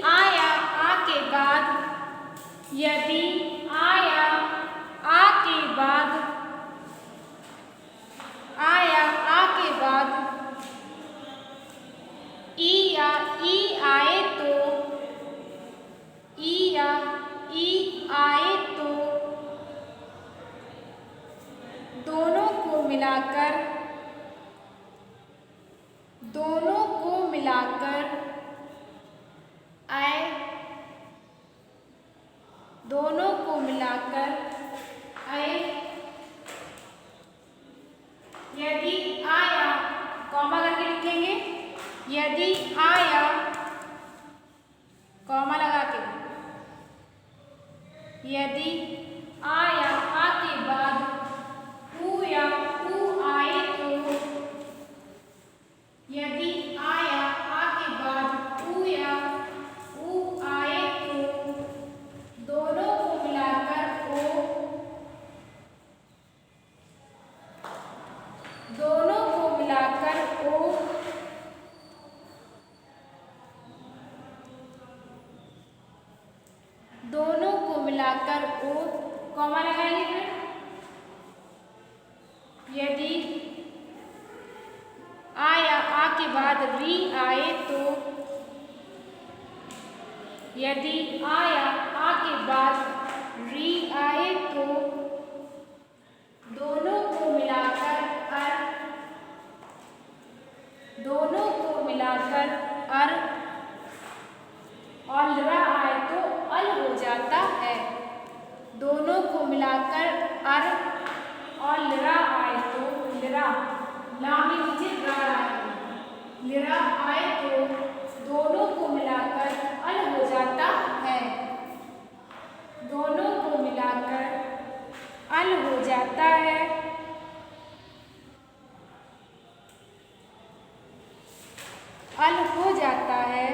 आया आ के बाद, यदि आया आ के बाद, आया आ के बाद, ई या ई आए तो, ई या ई आए तो, दोनों को मिलाकर, दोनों को मिलाकर आए, दोनों को मिलाकर आए, यदि आया कॉमा करके लिखेंगे, यदि आया कॉमा लगा के, यदि आया आ के बाद ऊ या ऊ आए तो, यदि आया आ के बाद ऊ या ऊ आए तो, दोनों को मिलाकर ओ, दोनों को मिलाकर ओ, दोनों को मिलाकर ओ, कॉमा लगाएंगे फिर, यदि आया आ के बाद री आए तो, यदि आया आ के बाद री आए तो, दोनों को मिलाकर अर, दोनों को मिलाकर अर, और लरा आए तो अल हो जाता है, दोनों को मिलाकर अर और लरा आए तो, लरा ला में नीचे रा आए, लरा आए तो दोनों को मिलाकर अल हो जाता है, दोनों को मिलाकर अल हो जाता है, अल हो जाता है।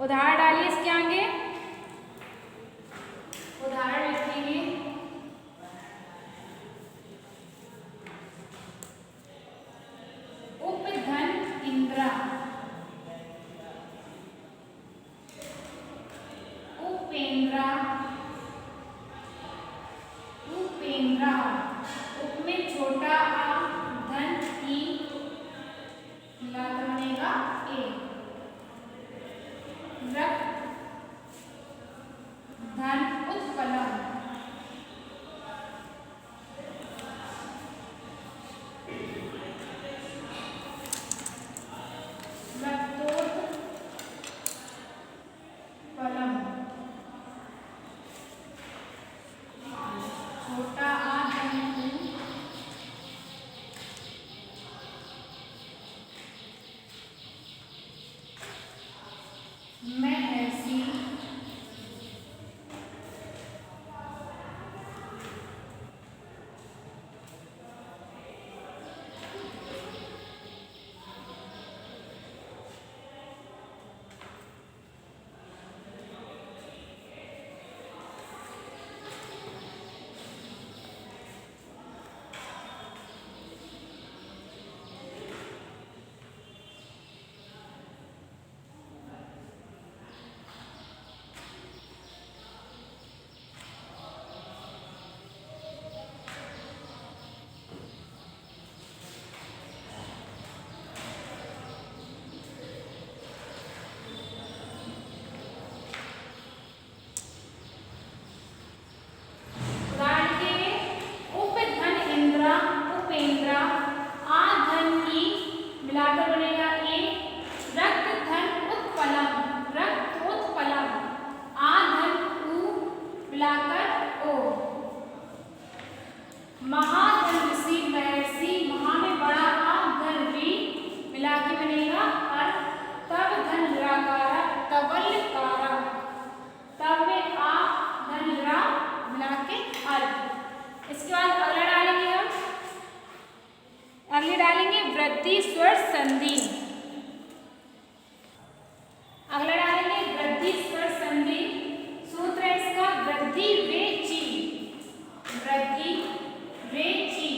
उदाहरण डालिए इसके आगे, उदाहरण लिखेंगे, उपधन इंद्रा, उपेंद्रा, उपेंद्रा, उप में छोटा आ, धन ई, मिलाकर बनेगा ए, रक्त धन उत्पलम, रक्तोत्पलम, छोटा आ धन ई, मैं ऐसी, अगले डालेंगे वृद्धि स्वर संधि। अगला डालेंगे वृद्धि स्वर संधि। सूत्र है इसका वृद्धि रेची, वृद्धि रेची।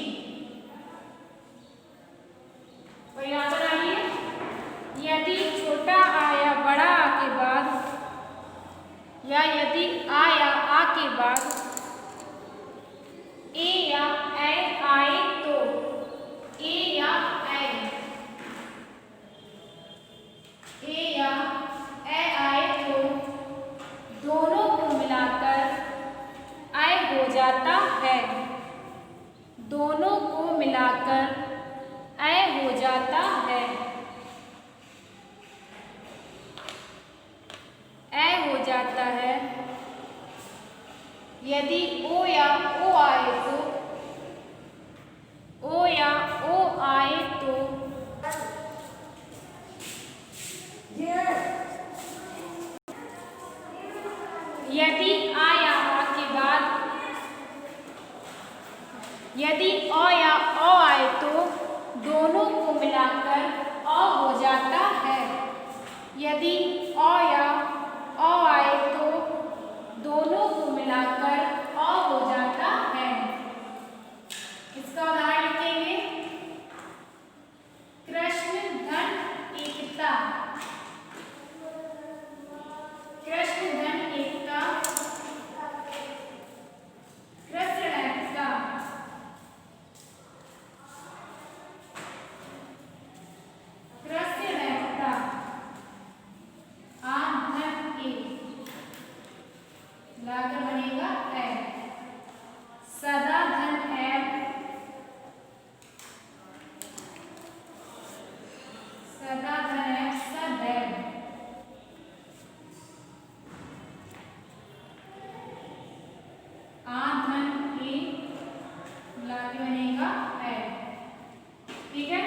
ठीक है,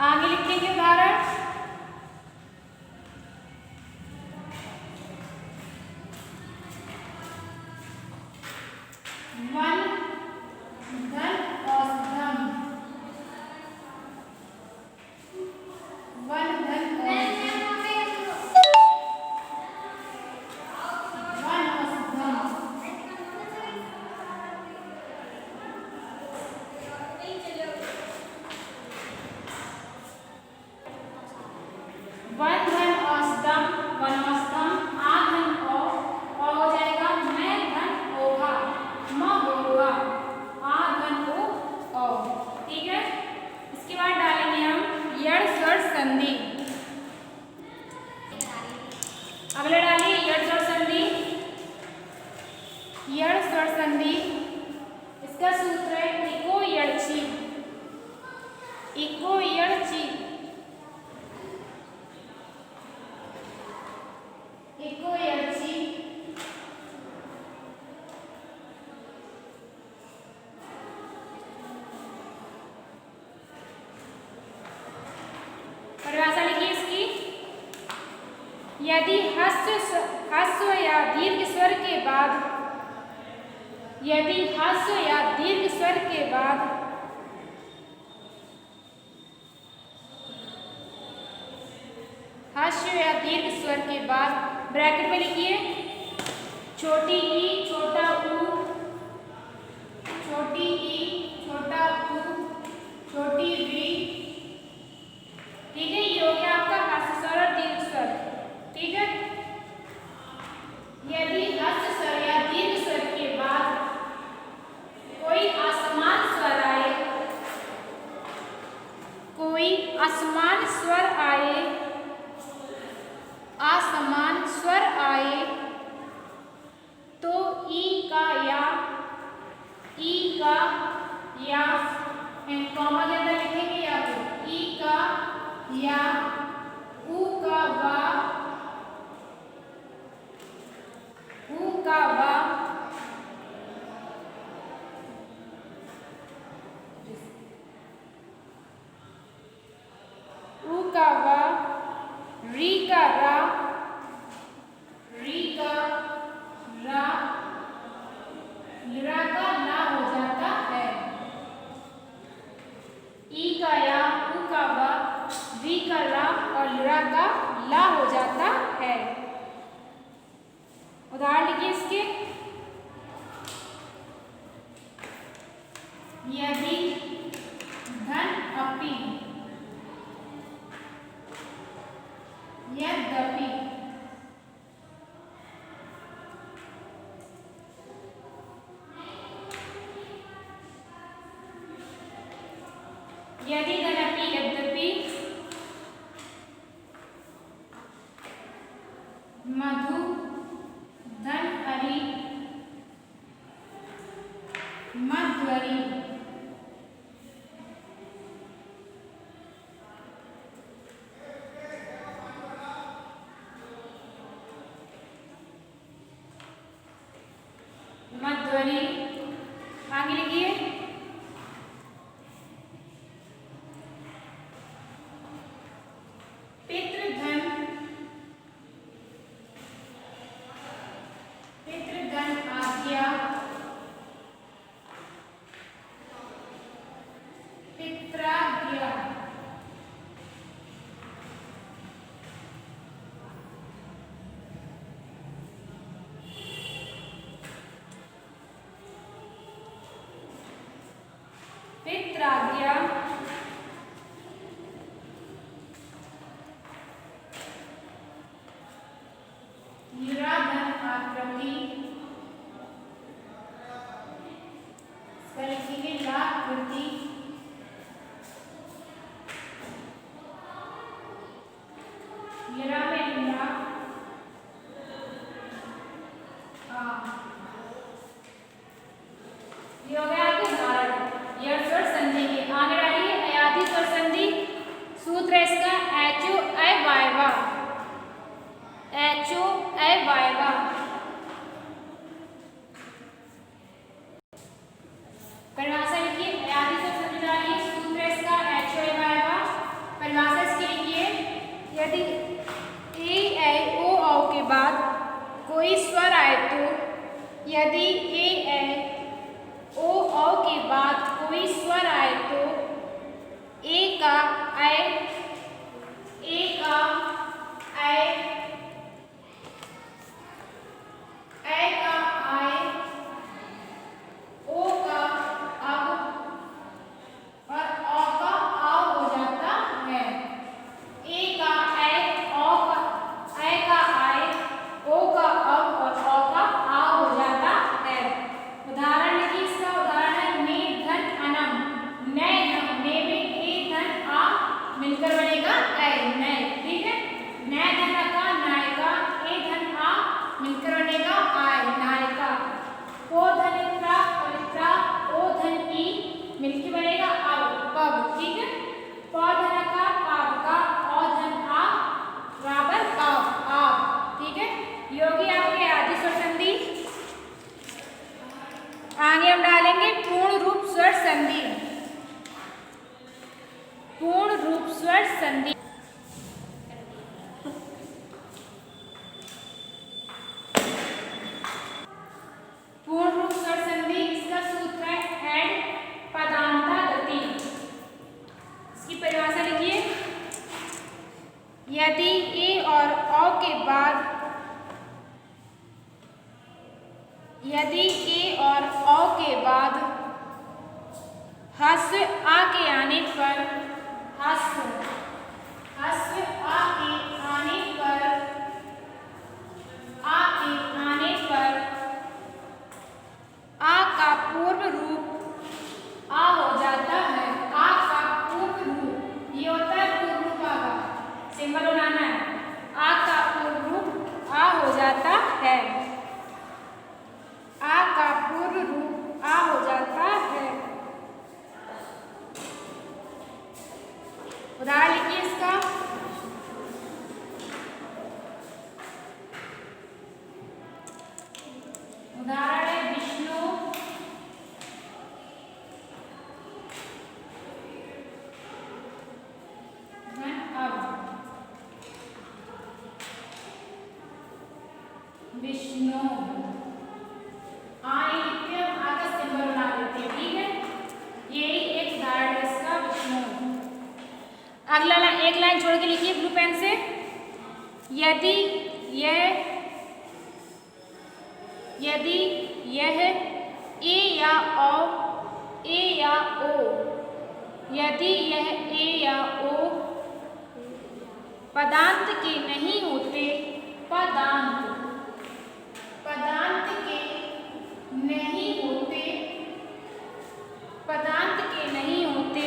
आगे लिखेंगे उदाहरण। वन धन औषधम, वन धन औषधम, वन औषधम, वन धन औषधम, वन औषधम, आ धन ओ हो जाएगा, मैं धन ओघा, म होगा, आ धन ओ। ठीक है, इसके बाद डालेंगे हम यड़ स्वर संधि। अगला डालिए यड़ स्वर संधि। यड़ स्वर संधि, इसका सूत्र है इको यड़ची, इको यड़ची, इको यड़ची, परिभाषा लिखिए इसकी। यदि ह्रस्व या दीर्घ स्वर के बाद, यदि ह्रस्व या दीर्घ स्वर के बाद ह्रस्व या दीर्घ स्वर के बाद ब्रैकेट में लिखिए छोटी ई छोटा ऊ, छोटी ई छोटा ऊ, छोटी वी। ठीक है, ये हो गया आपका ह्रस्व स्वर और दीर्घ स्वर। ठीक है, यदि ह्रस्व स्वर या दीर्घ स्वर के बाद कोई असमान स्वर आए, कोई असमान स्वर आए, असमान स्वर आए, तो ई का या कॉमा के अंदर लिखेंगे या तो ई का या, ऊ का वा, ऊ का वा, ऊ का वा, री का रा, री का रा, लरा का ला हो जाता है। ई का या, ऊ का वा, री का रा और लरा का ला हो जाता है। उदाहरण लिखिए इसके। यदि धन अपि, यद्यपि, यदि धनपि यद्यपि, मधु धन हरि, मध्वरि, मध्वरि। आगे लिखिए पितृधन, पितृधन आज्ञा, पित्राज्ञा, पित्राज्ञा, निराधन आकृति, इसका लिखेंगे लाकृति, निरा में निरा, ये हो गया आपके उदाहरण यड़ स्वर संधि के। आगे डालिए अयाधी स्वर संधि। सूत्र है इसका एचो ए वायवा, एचो ए वायवा। परिभाषा लिखिए, अयादी से संधि डालिए, सूत्र इसका HOM आएगा। परिभाषा इसकी लिखिए, यदि ए ऐ ओ औ के बाद कोई स्वर आए तो, यदि ए ऐ ओ औ के बाद कोई स्वर आए तो ए का ऐ, ए का ऐ, ऐ का आए, ओ का अब और औ का आओ हो जाता है। ए का ऐ, औ का ऐ का आए, ओ का अब और औ का आओ हो जाता है। उदाहरण लिखिए, इसका उदाहरण है ने धन अनम, नै धन, ने में ए धन आ मिलकर बनेगा ऐ, नै, ठीक है। नै धन अका नायका, ए धन आ मिलकर बनेगा आय, नायका। पो धन इत्रा पवित्रा, ओ धन ई मिलकर बनेगा अब, पब, ठीक है। प धन अका पावका, औ धन आ बराबर अब, आप, ठीक है। योगी आपके आदि स्वर संधि। आगे हम डालेंगे पूर्ण रूप स्वर संधि। पूर्ण रूप स्वर संधि, पूर्ण रूप स्वर संधि, इसका सूत्र है हेड पदांता गति। इसकी परिभाषा लिखिए, यदि ए और औ के बाद, यदि ए और औ के बाद हस्व आ के आने पर, हस्व आ के आने पर, आ के आने पर आ का पूर्व रूप आ हो जाता है। आ का पूर्व रूप ये होता है पूर्व रूप आ का सिंबल बनाना है। आ का पूर्व रूप आ हो जाता है। आ का पूर्व रूप आ हो जाता है। उदाहरण लिखिए इसका, उदाहरण है विष्णु, विष्णु आ लिखते हैं, आ का सिंबल बना देते हैं, ठीक है। ये एक उदाहरण है इसका, विष्णु। अगला एक लाइन छोड़ के लिखिए ब्लू पेन से, यदि यह ए या औ, ए या ओ, यदि यह ए या ओ पदांत के नहीं होते, पदांत के नहीं होते, पदांत के नहीं होते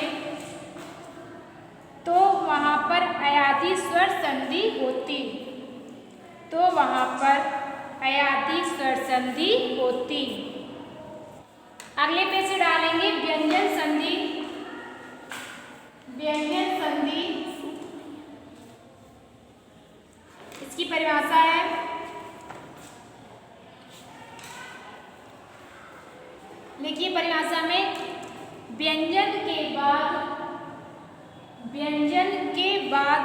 तो वहाँ पर अयादी स्वर संधि होती, तो वहाँ पर अयादी स्वर संधि होती। अगले पे से डालेंगे व्यंजन संधि। व्यंजन संधि, इसकी परिभाषा है, लिखिए परिभाषा में, व्यंजन के बाद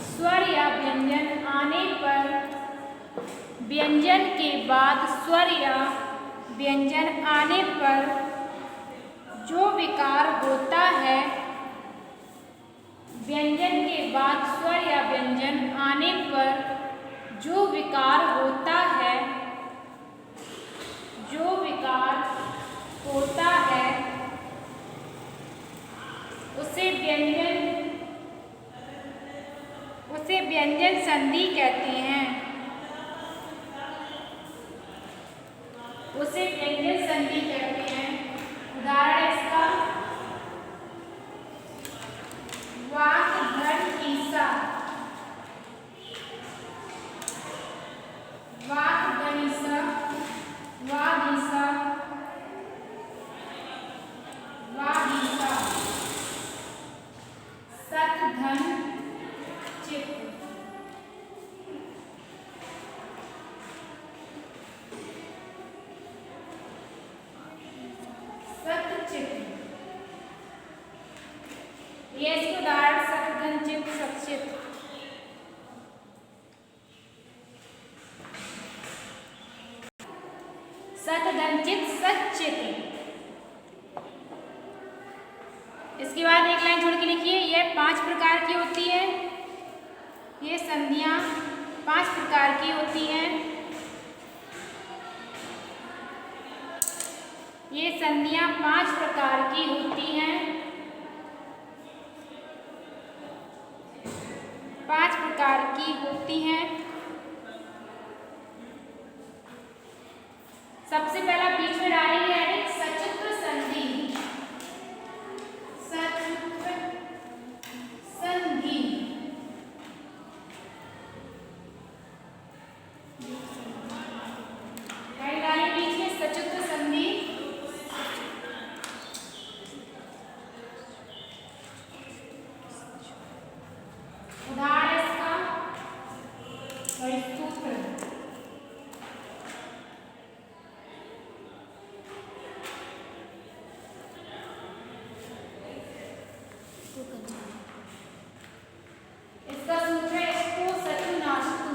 स्वर या व्यंजन आने पर, व्यंजन के बाद स्वर या व्यंजन आने पर जो विकार होता है, व्यंजन के बाद स्वर या व्यंजन आने पर जो विकार होता है, जो विकार होता है उसे व्यंजन संधि कहते हैं, उसे व्यंजन संधि कहते हैं। उदाहरण इसका, वाक धन ईसा, वाक धनीसा, वादीसा, वादीसा, सत धन चित्त, ये इसके उदाहरण सतगंचित सचित। सतगंचित सचित। इसके बाद एक लाइन छोड़ के लिखिए, ये 5 प्रकार की होती है। ये संधियां 5 प्रकार की होती हैं। ये संधियां 5 प्रकार की होती हैं। 5 प्रकार की होती हैं। सबसे पहला बीच में डालेंगे यानी सचित्र संधि। सचित्र संधि डालेंगे बीच में सचित्र संधि। उदाहरण इसका सूत्र। इसका सूत्र है इष्टो सचु नास्तु।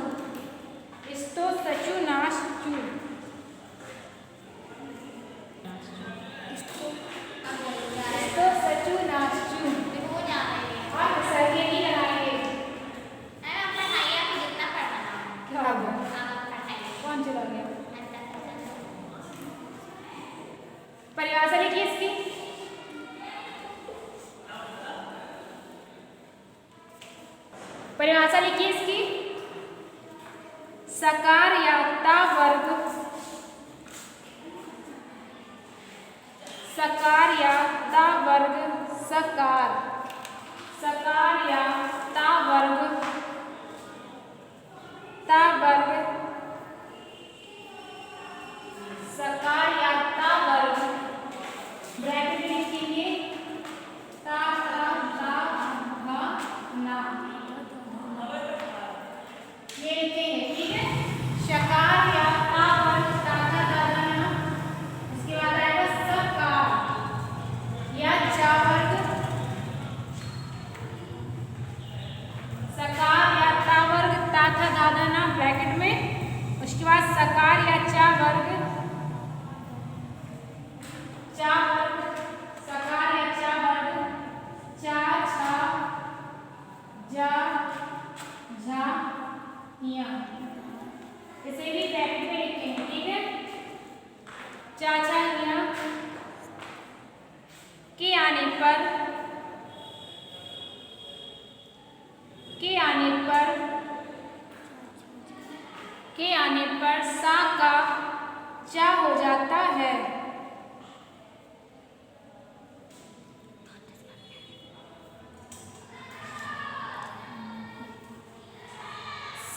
इष्टो सचु नास्तु। इष्टो सचु नास्तु। आप सर्गे भी लगाएंगे। क्या हो गया? कौन चला गया? परिभाषा लिखिए इसकी। परिभाषा लिखिए इसकी। सकार या ता वर्ग। सकार या ता वर्ग। सकार। सकार या ता वर्ग। ता वर्ग। सकार या ता वर्ग। ब्रैकेट में लिखिए ता ता ता धा ना। ये लिखेंगे, ठीक है। शकार या ता वर्ग ता ता धा धा ना। इसके बाद आएगा सकार या चा वर्ग। सकार या ता वर्ग ता था धा धा ना ब्रैकेट में। उसके बाद सकार या चा वर्ग। चा वर्ग। सकार या चा वर्ग। चा छा जा झा या। इसे भी ब्रैकेट में लिखेंगे, ठीक है। चा छा या के आने पर। के आने पर। के आने पर सा का चा हो जाता है।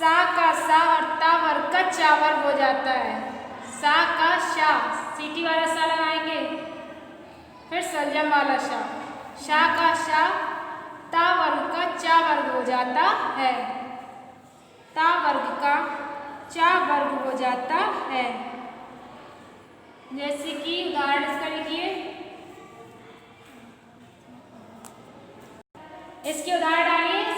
सा का सा और ता वर्ग का चा वर्ग हो जाता है। सा का शा, सीटी वाला सा लगाएंगे, फिर सलजम वाला शा। शा का शा ता वर्ग का चा वर्ग हो जाता है। ता वर्ग का चा वर्ग हो जाता है। जैसे कि उदाहरण इसका लिखिए। इसके उदाहरण डालिए।